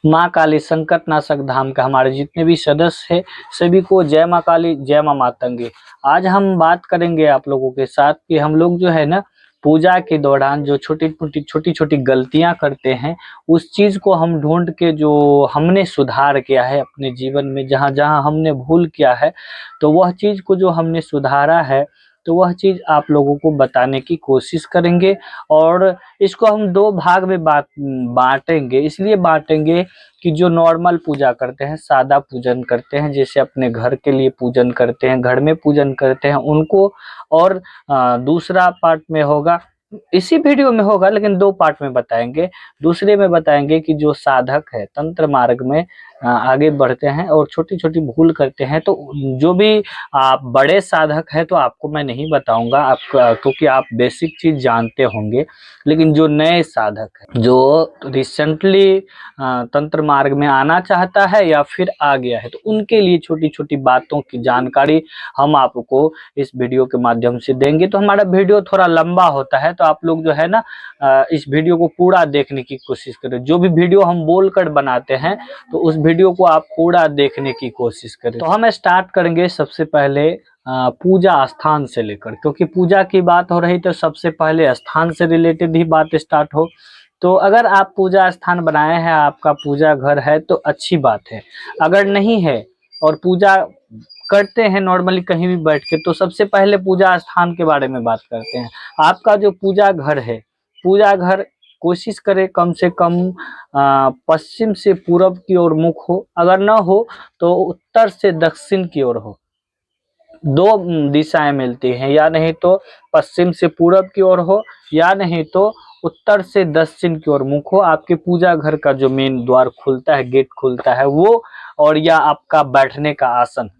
माँ काली संकट नाशक धाम का हमारे जितने भी सदस्य हैं सभी को जय माँ काली, जय माँ मातंगी। आज हम बात करेंगे आप लोगों के साथ कि हम लोग जो है ना पूजा के दौरान जो छोटी छोटी गलतियां करते हैं, उस चीज को हम ढूंढ के जो हमने सुधार किया है अपने जीवन में, जहां जहां हमने भूल किया है, तो वह चीज को जो हमने सुधारा है तो वह चीज आप लोगों को बताने की कोशिश करेंगे। और इसको हम दो भाग में बांटेंगे। इसलिए बांटेंगे कि जो नॉर्मल पूजा करते हैं, सादा पूजन करते हैं, जैसे अपने घर के लिए पूजन करते हैं, घर में पूजन करते हैं उनको, और दूसरा पार्ट में होगा, इसी वीडियो में होगा लेकिन दो पार्ट में बताएंगे। दूसरे में बताएंगे कि जो साधक है तंत्र मार्ग में आगे बढ़ते हैं और छोटी छोटी भूल करते हैं, तो जो भी आप बड़े साधक हैं तो आपको मैं नहीं बताऊंगा, आप क्योंकि आप बेसिक चीज जानते होंगे। लेकिन जो नए साधक है, जो रिसेंटली तंत्र मार्ग में आना चाहता है या फिर आ गया है, तो उनके लिए छोटी छोटी बातों की जानकारी हम आपको इस वीडियो के माध्यम से देंगे। तो हमारा वीडियो थोड़ा लंबा होता है, तो आप लोग जो है ना इस वीडियो को पूरा देखने की कोशिश करें। जो भी वीडियो हम बोलकर बनाते हैं तो उस वीडियो को आप पूरा देखने की कोशिश करें। तो हम स्टार्ट करेंगे सबसे पहले पूजा स्थान से लेकर, क्योंकि पूजा की बात हो रही तो सबसे पहले स्थान से रिलेटेड ही बात स्टार्ट हो। तो अगर आप पूजा स्थान बनाए हैं, आपका पूजा घर है, तो अच्छी बात है। अगर नहीं है और पूजा करते हैं नॉर्मली कहीं भी बैठ के, तो सबसे पहले पूजा स्थान के बारे में बात करते हैं। आपका जो पूजा घर है, पूजा घर कोशिश करें कम से कम पश्चिम से पूरब की ओर मुख हो, अगर ना हो तो उत्तर से दक्षिण की ओर हो। दो दिशाएं मिलती हैं, या नहीं तो पश्चिम से पूरब की ओर हो, या नहीं तो उत्तर से दक्षिण की ओर मुख हो। आपके पूजा घर का जो मेन द्वार खुलता है, गेट खुलता है वो, और या आपका बैठने का आसन,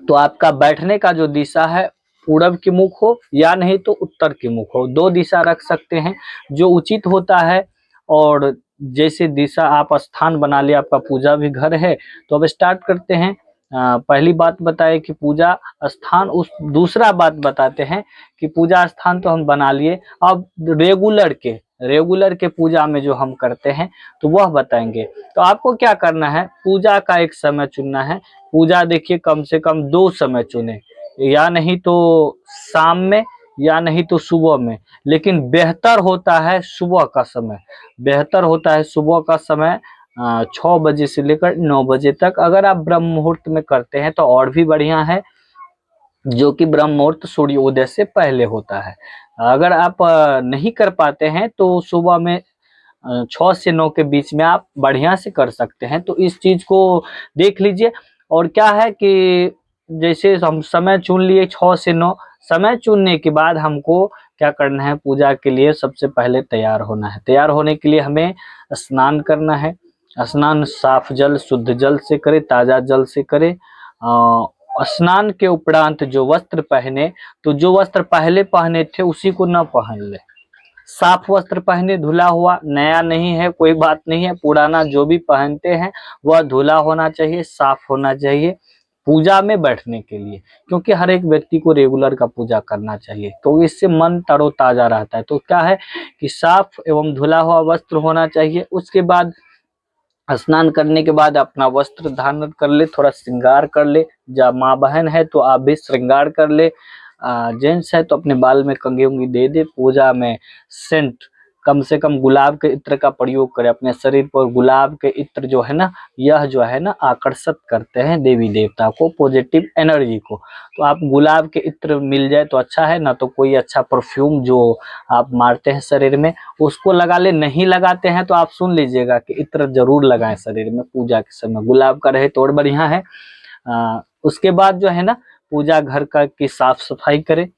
तो आपका बैठने का जो दिशा है पूरब की मुख हो या नहीं तो उत्तर की मुख हो। दो दिशा रख सकते हैं जो उचित होता है। और जैसे दिशा आप स्थान बना लिया, आपका पूजा भी घर है, तो अब स्टार्ट करते हैं। पहली बात बताए कि पूजा स्थान, उस दूसरा बात बताते हैं कि पूजा स्थान तो हम बना लिए, अब रेगुलर के पूजा में जो हम करते हैं तो वह बताएंगे। तो आपको क्या करना है, पूजा का एक समय चुनना है। पूजा देखिए कम से कम दो समय चुने, या नहीं तो शाम में या नहीं तो सुबह में, लेकिन बेहतर होता है सुबह का समय। बेहतर होता है सुबह का समय 6 बजे से लेकर 9 बजे तक। अगर आप ब्रह्म मुहूर्त में करते हैं तो और भी बढ़िया है, जो कि ब्रह्म मुहूर्त सूर्योदय से पहले होता है। अगर आप नहीं कर पाते हैं तो सुबह में 6 से 9 के बीच में आप बढ़िया से कर सकते हैं। तो इस चीज को देख लीजिए। और क्या है कि जैसे हम समय चुन लिए 6 से 9, समय चुनने के बाद हमको क्या करना है, पूजा के लिए सबसे पहले तैयार होना है। तैयार होने के लिए हमें स्नान करना है। स्नान साफ जल शुद्ध जल से करें, ताजा जल से करें। स्नान के उपरांत जो वस्त्र पहने, तो जो वस्त्र पहले पहने थे उसी को न पहन ले। साफ वस्त्र पहने, धुला हुआ, नया नहीं है कोई बात नहीं है, पुराना जो भी पहनते हैं वह धुला होना चाहिए, साफ होना चाहिए पूजा में बैठने के लिए। क्योंकि हर एक व्यक्ति को रेगुलर का पूजा करना चाहिए, तो इससे मन तरोताजा रहता है। तो क्या है कि साफ एवं धुला हुआ वस्त्र होना चाहिए। उसके बाद स्नान करने के बाद अपना वस्त्र धारण कर ले, थोड़ा श्रृंगार कर ले। जब माँ बहन है तो आप भी श्रृंगार कर ले। जेंट्स है तो अपने बाल में कंघी उंगी दे दे। पूजा में सेंट कम से कम गुलाब के इत्र का प्रयोग करें अपने शरीर पर। गुलाब के इत्र जो है ना, यह जो है ना आकर्षित करते हैं देवी देवता को, पॉजिटिव एनर्जी को। तो आप गुलाब के इत्र मिल जाए तो अच्छा है, ना तो कोई अच्छा परफ्यूम जो आप मारते हैं शरीर में उसको लगा ले। नहीं लगाते हैं तो आप सुन लीजिएगा कि इत्र जरूर लगाएं शरीर में पूजा के समय। गुलाब का रहे तो और बढ़िया है। उसके बाद जो है ना पूजा घर का की साफ सफाई करें।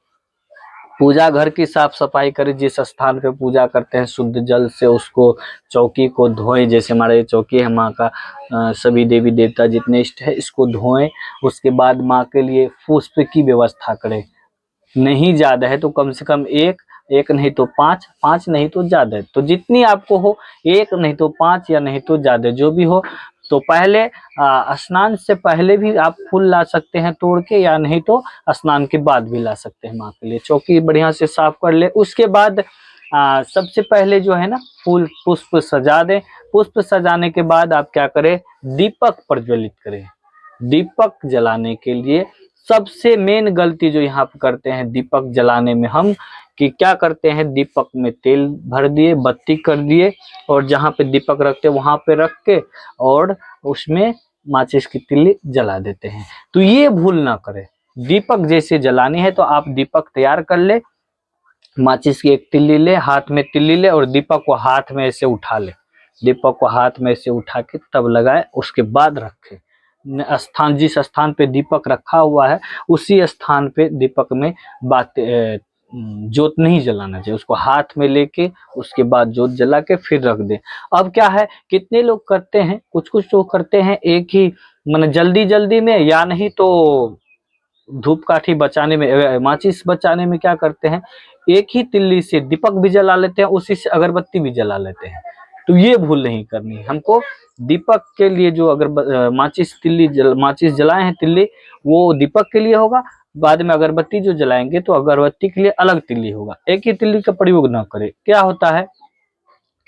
पूजा घर की साफ सफाई करें। जिस स्थान पे पूजा करते हैं शुद्ध जल से उसको, चौकी को धोएं। जैसे हमारे चौकी है माँ का, सभी देवी देवता जितने इष्ट है इसको धोएं। उसके बाद माँ के लिए पुष्प की व्यवस्था करें। नहीं ज्यादा है तो कम से कम एक नहीं तो 5, 5 नहीं तो ज्यादा है तो जितनी आपको हो, 1 नहीं तो 5 या नहीं तो ज्यादा जो भी हो। तो पहले स्नान से पहले भी आप फूल ला सकते हैं तोड़ के, या नहीं तो स्नान के बाद भी ला सकते हैं माँ के लिए। चौकी बढ़िया से साफ कर ले। उसके बाद सबसे पहले जो है ना फूल पुष्प सजा दें। पुष्प सजाने के बाद आप क्या करें, दीपक प्रज्वलित करें। दीपक जलाने के लिए सबसे मेन गलती जो यहाँ पे करते हैं दीपक जलाने में हम, कि क्या करते हैं, दीपक में तेल भर दिए, बत्ती कर दिए, और जहाँ पे दीपक रखते हैं वहां पे रख के और उसमें माचिस की तिल्ली जला देते हैं। तो ये भूल ना करें। दीपक जैसे जलानी है तो आप दीपक तैयार कर ले, माचिस की एक तिल्ली ले, हाथ में तिल्ली ले और दीपक को हाथ में ऐसे उठा ले। दीपक को हाथ में ऐसे उठा के तब लगाए, उसके बाद रखे। स्थान, जिस स्थान पे दीपक रखा हुआ है उसी स्थान पे दीपक में जोत नहीं जलाना चाहिए। उसको हाथ में लेके उसके बाद जोत जला के फिर रख दे। अब क्या है, कितने लोग करते हैं, कुछ कुछ लोग करते हैं एक ही मतलब जल्दी जल्दी में, या नहीं तो धूपकाठी बचाने में, माचिस बचाने में क्या करते हैं, एक ही तिल्ली से दीपक भी जला लेते हैं, उसी से अगरबत्ती भी जला लेते हैं। तो ये भूल नहीं करनी है हमको। दीपक के लिए जो अगर माचिस जलाए हैं तिल्ली, वो दीपक के लिए होगा। बाद में अगरबत्ती जो जलाएंगे तो अगरबत्ती के लिए अलग तिल्ली होगा। एक ही तिल्ली का प्रयोग ना करें। क्या होता है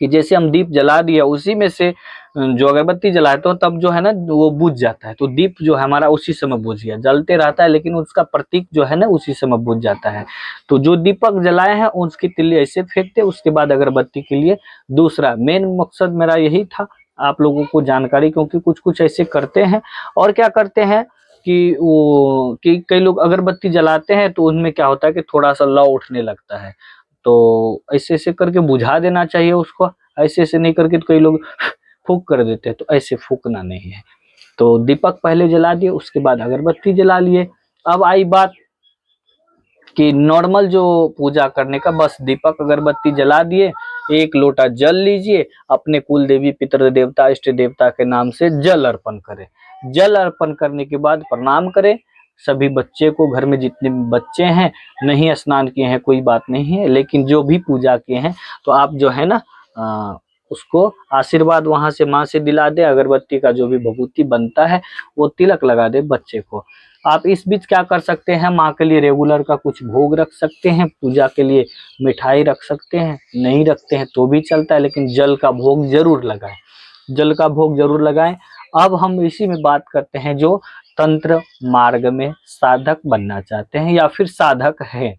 कि जैसे हम दीप जला दिया उसी में से जो अगरबत्ती जलाए तो तब जो है ना वो बुझ जाता है, तो दीप जो है हमारा उसी समय बुझ गया, जलते रहता है लेकिन उसका प्रतीक जो है ना उसी समय बुझ जाता है। तो जो दीपक जलाए हैं उसकी तिल्ली ऐसे फेंकते, उसके बाद अगरबत्ती के लिए दूसरा। मेन मकसद मेरा यही था आप लोगों को जानकारी, क्योंकि कुछ कुछ ऐसे करते हैं। और क्या करते हैं कि कई लोग अगरबत्ती जलाते हैं तो उनमें क्या होता है कि थोड़ा सा लौ उठने लगता है, तो ऐसे ऐसे करके बुझा देना चाहिए उसको। ऐसे ऐसे नहीं करके तो कई लोग फूंक कर देते हैं, तो ऐसे फूंकना नहीं है। तो दीपक पहले जला दिए, उसके बाद अगरबत्ती जला लिए। अब आई बात कि नॉर्मल जो पूजा करने का, बस दीपक अगरबत्ती जला दिए, एक लोटा जल लीजिए, अपने कुल देवी पितृ देवता इष्ट देवता के नाम से जल अर्पण करें। जल अर्पण करने के बाद प्रणाम करें। सभी बच्चे को, घर में जितने बच्चे हैं, नहीं स्नान किए हैं कोई बात नहीं है, लेकिन जो भी पूजा किए हैं तो आप जो है ना उसको आशीर्वाद वहां से माँ से दिला दे। अगरबत्ती का जो भी भभूति बनता है वो तिलक लगा दे बच्चे को। आप इस बीच क्या कर सकते हैं, माँ के लिए रेगुलर का कुछ भोग रख सकते हैं, पूजा के लिए मिठाई रख सकते हैं, नहीं रखते हैं तो भी चलता है, लेकिन जल का भोग जरूर लगाएं। जल का भोग जरूर लगाएं। अब हम इसी में बात करते हैं जो तंत्र मार्ग में साधक बनना चाहते हैं या फिर साधक है,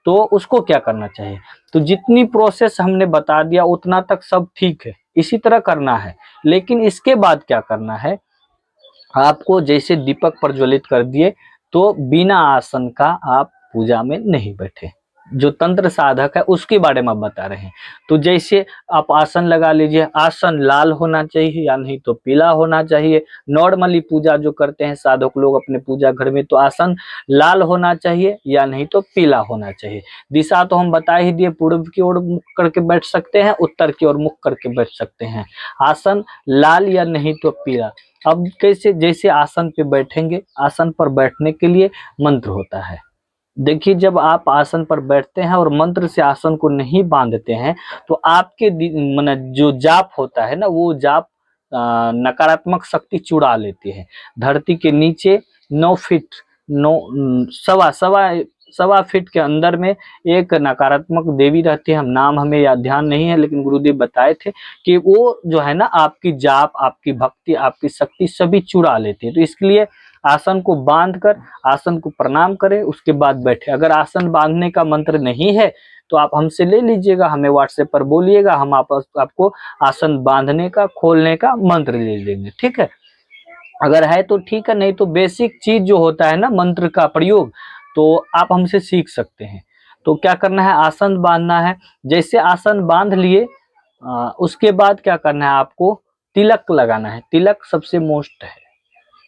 तो उसको क्या करना चाहिए। तो जितनी प्रोसेस हमने बता दिया उतना तक सब ठीक है, इसी तरह करना है। लेकिन इसके बाद क्या करना है, आपको जैसे दीपक प्रज्वलित कर दिए तो बिना आसन का आप पूजा में नहीं बैठे। जो तंत्र साधक है उसके बारे में आप बता रहे हैं। तो जैसे आप आसन लगा लीजिए, आसन लाल होना चाहिए या नहीं तो पीला होना चाहिए। नॉर्मली पूजा जो करते हैं साधक लोग अपने पूजा घर में, तो आसन लाल होना चाहिए या नहीं तो पीला होना चाहिए। दिशा तो हम बता ही दिए, पूर्व की ओर मुख करके बैठ सकते हैं, उत्तर की ओर मुख करके बैठ सकते हैं। आसन लाल या नहीं तो पीला। अब कैसे, जैसे आसन पे बैठेंगे, आसन पर बैठने के लिए मंत्र होता है। देखिए जब आप आसन पर बैठते हैं और मंत्र से आसन को नहीं बांधते हैं तो आपके मतलब जो जाप होता है ना, वो जाप नकारात्मक शक्ति चुरा लेती है। धरती के नीचे 9 फीट, नौ सवा सवा सवा फीट के अंदर में एक नकारात्मक देवी रहती है। हम नाम हमें याद ध्यान नहीं है, लेकिन गुरुदेव बताए थे कि वो जो है ना आपकी जाप, आपकी भक्ति, आपकी शक्ति सभी चुरा लेती है। तो इसके लिए आसन को बांध कर आसन को प्रणाम करें, उसके बाद बैठे। अगर आसन बांधने का मंत्र नहीं है तो आप हमसे ले लीजिएगा, हमें व्हाट्सएप पर बोलिएगा, हम आपको आसन बांधने का, खोलने का मंत्र ले लेंगे, ठीक है। अगर है तो ठीक है, नहीं तो बेसिक चीज जो होता है ना मंत्र का प्रयोग, तो आप हमसे सीख सकते हैं। तो क्या करना है, आसन बांधना है। जैसे आसन बांध लिए उसके बाद क्या करना है, आपको तिलक लगाना है। तिलक सबसे मोस्ट है,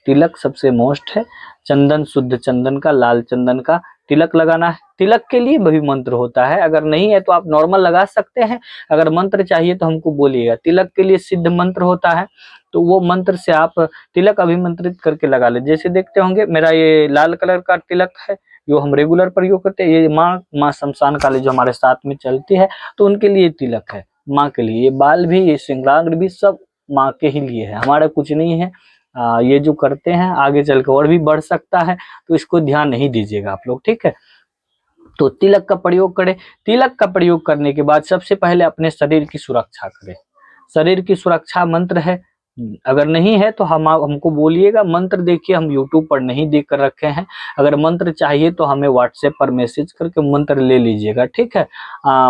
तिलक सबसे मोस्ट है। चंदन, शुद्ध चंदन का, लाल चंदन का तिलक लगाना है। तिलक के लिए भी मंत्र होता है, अगर नहीं है तो आप नॉर्मल लगा सकते हैं। अगर मंत्र चाहिए तो हमको बोलिएगा। तिलक के लिए सिद्ध मंत्र होता है, तो वो मंत्र से आप तिलक अभिमंत्रित करके लगा ले। जैसे देखते होंगे मेरा ये लाल कलर का तिलक है, जो हम रेगुलर प्रयोग करते हैं। ये माँ शमशान काली जो हमारे साथ में चलती है, तो उनके लिए तिलक है, माँ के लिए। ये बाल भी, ये श्रृंगार भी सब माँ के ही लिए है, हमारा कुछ नहीं है। ये जो करते हैं आगे चल के और भी बढ़ सकता है, तो इसको ध्यान नहीं दीजिएगा आप लोग, ठीक है। तो तिलक का प्रयोग करें। तिलक का प्रयोग करने के बाद सबसे पहले अपने शरीर की सुरक्षा करें। शरीर की सुरक्षा मंत्र है, अगर नहीं है तो हमको बोलिएगा। मंत्र देखिए हम यूट्यूब पर नहीं देख कर रखे हैं, अगर मंत्र चाहिए तो हमें व्हाट्सएप पर मैसेज करके मंत्र ले लीजिएगा, ठीक है।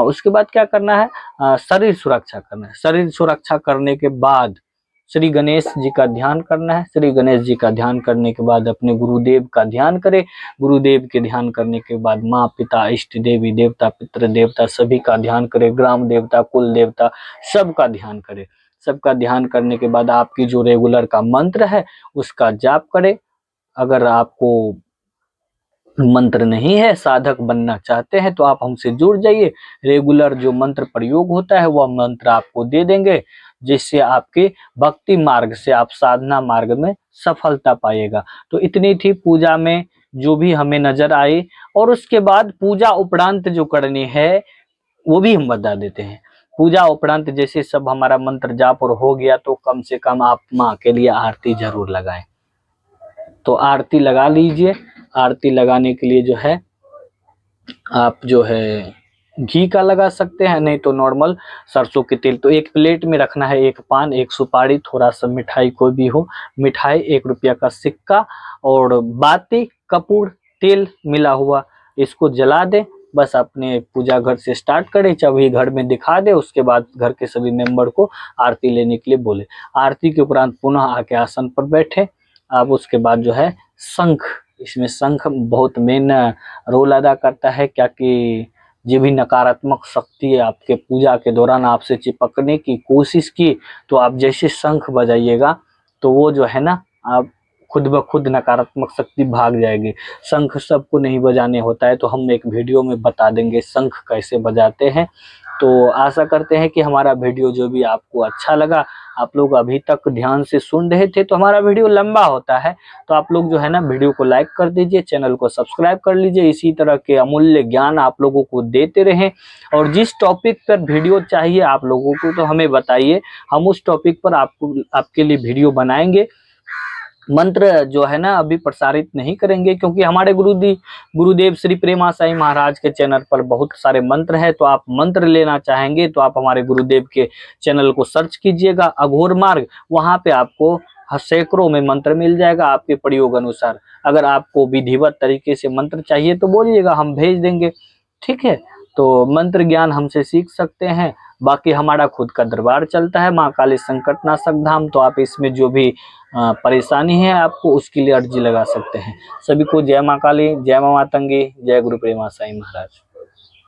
उसके बाद क्या करना है, शरीर सुरक्षा करना है। शरीर सुरक्षा करने के बाद श्री गणेश जी का ध्यान करना है। श्री गणेश जी का ध्यान करने के बाद अपने गुरुदेव का ध्यान करें। गुरुदेव के ध्यान करने के बाद माँ पिता इष्ट देवी देवता पितृ देवता सभी का ध्यान करें। ग्राम देवता कुल देवता सबका ध्यान करें। सबका ध्यान करने के बाद आपकी जो रेगुलर का मंत्र है उसका जाप करें। अगर आपको मंत्र नहीं है, साधक बनना चाहते हैं तो आप हमसे जुड़ जाइए। रेगुलर जो मंत्र प्रयोग होता है वह मंत्र आपको दे देंगे, जिससे आपके भक्ति मार्ग से आप साधना मार्ग में सफलता पाइएगा। तो इतनी थी पूजा में जो भी हमें नजर आई, और उसके बाद पूजा उपरांत जो करनी है वो भी हम बता देते हैं। पूजा उपरांत जैसे सब हमारा मंत्र जाप और हो गया तो कम से कम आप माँ के लिए आरती जरूर लगाएं। तो आरती लगा लीजिए। आरती लगाने के लिए जो है आप जो है घी का लगा सकते हैं, नहीं तो नॉर्मल सरसों के तेल। तो एक प्लेट में रखना है एक पान, एक सुपारी, थोड़ा सा मिठाई कोई भी हो, मिठाई, 1 रुपया का सिक्का और बाती कपूर तेल मिला हुआ, इसको जला दे। बस अपने पूजा घर से स्टार्ट करें, चाबी घर में दिखा दे। उसके बाद घर के सभी मेंबर को आरती लेने के लिए बोले। आरती के उपरांत पुनः आके आसन पर बैठे। अब उसके बाद जो है शंख, इसमें शंख बहुत मेन रोल अदा करता है, क्या कि जो भी नकारात्मक शक्ति है आपके पूजा के दौरान आपसे चिपकने की कोशिश की, तो आप जैसे शंख बजाइएगा तो वो जो है ना आप खुद ब खुद नकारात्मक शक्ति भाग जाएगी। शंख सबको नहीं बजाने होता है, तो हम एक वीडियो में बता देंगे शंख कैसे बजाते हैं। तो आशा करते हैं कि हमारा वीडियो जो भी आपको अच्छा लगा। आप लोग अभी तक ध्यान से सुन रहे थे, तो हमारा वीडियो लंबा होता है तो आप लोग जो है ना वीडियो को लाइक कर दीजिए, चैनल को सब्सक्राइब कर लीजिए। इसी तरह के अमूल्य ज्ञान आप लोगों को देते रहें। और जिस टॉपिक पर वीडियो चाहिए आप लोगों को तो हमें बताइए, हम उस टॉपिक पर आपके लिए वीडियो बनाएंगे। मंत्र जो है ना अभी प्रसारित नहीं करेंगे, क्योंकि हमारे गुरुदेव श्री प्रेमा साई महाराज के चैनल पर बहुत सारे मंत्र है। तो आप मंत्र लेना चाहेंगे तो आप हमारे गुरुदेव के चैनल को सर्च कीजिएगा, अघोर मार्ग, वहां पे आपको सैकड़ों में मंत्र मिल जाएगा आपके प्रयोग अनुसार। अगर आपको विधिवत तरीके से मंत्र चाहिए तो बोलिएगा, हम भेज देंगे, ठीक है। तो मंत्र ज्ञान हमसे सीख सकते हैं। बाकी हमारा खुद का दरबार चलता है माँ काली संकटनाशक धाम, तो आप इसमें जो भी परेशानी है आपको उसके लिए अर्जी लगा सकते हैं। सभी को जय माँ काली, जय माँ मातंगी, जय गुरु प्रेमा साई महाराज।